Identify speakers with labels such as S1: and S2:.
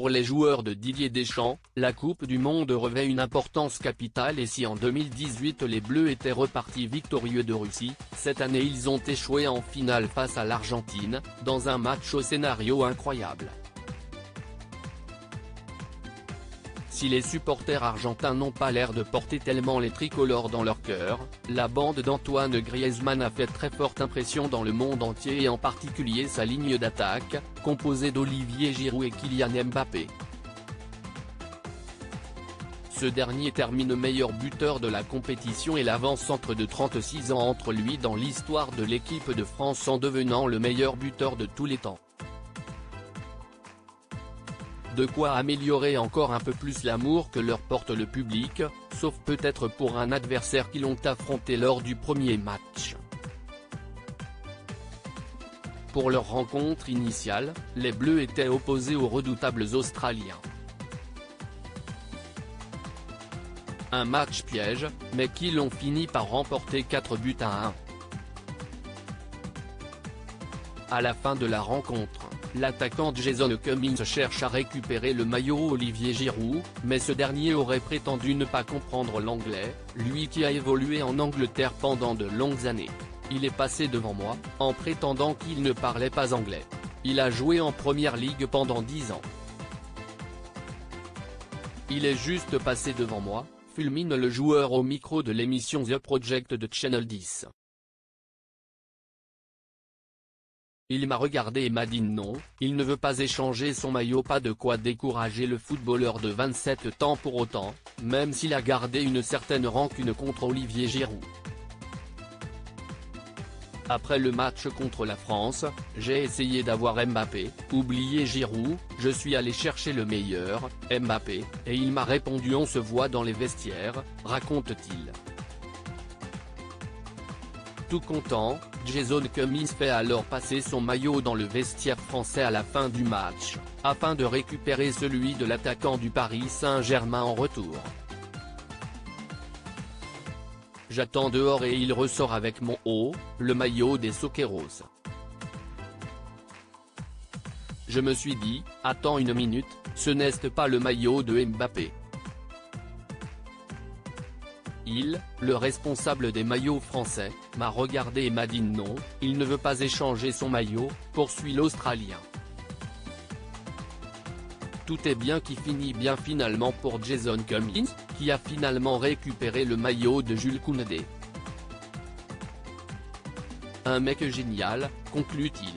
S1: Pour les joueurs de Didier Deschamps, la Coupe du Monde revêt une importance capitale et si en 2018 les Bleus étaient repartis victorieux de Russie, cette année ils ont échoué en finale face à l'Argentine, dans un match au scénario incroyable. Si les supporters argentins n'ont pas l'air de porter tellement les tricolores dans leur cœur, la bande d'Antoine Griezmann a fait très forte impression dans le monde entier et en particulier sa ligne d'attaque, composée d'Olivier Giroud et Kylian Mbappé. Ce dernier termine meilleur buteur de la compétition et l'avant-centre de 36 ans entre lui dans l'histoire de l'équipe de France en devenant le meilleur buteur de tous les temps. De quoi améliorer encore un peu plus l'amour que leur porte le public, sauf peut-être pour un adversaire qu'ils ont affronté lors du premier match. Pour leur rencontre initiale, les Bleus étaient opposés aux redoutables Australiens. Un match piège, mais qu'ils ont fini par remporter 4-1. À la fin de la rencontre, l'attaquant Jason Cummings cherche à récupérer le maillot Olivier Giroud, mais ce dernier aurait prétendu ne pas comprendre l'anglais, lui qui a évolué en Angleterre pendant de longues années. Il est passé devant moi, en prétendant qu'il ne parlait pas anglais. Il a joué en Première Ligue pendant 10 ans. Il est juste passé devant moi, fulmine le joueur au micro de l'émission The Project de Channel 10. Il m'a regardé et m'a dit non, il ne veut pas échanger son maillot, pas de quoi décourager le footballeur de 27 ans pour autant, même s'il a gardé une certaine rancune contre Olivier Giroud. Après le match contre la France, j'ai essayé d'avoir Mbappé, oublié Giroud, je suis allé chercher le meilleur, Mbappé, et il m'a répondu on se voit dans les vestiaires, raconte-t-il. Tout content, Jason Cummings fait alors passer son maillot dans le vestiaire français à la fin du match, afin de récupérer celui de l'attaquant du Paris Saint-Germain en retour. J'attends dehors et il ressort avec mon haut, le maillot des Soqueros. Je me suis dit, attends une minute, ce n'est pas le maillot de Mbappé. Il, le responsable des maillots français, m'a regardé et m'a dit non, il ne veut pas échanger son maillot, poursuit l'Australien. Tout est bien qui finit bien finalement pour Jason Cummings, qui a finalement récupéré le maillot de Jules Koundé. Un mec génial, conclut-il.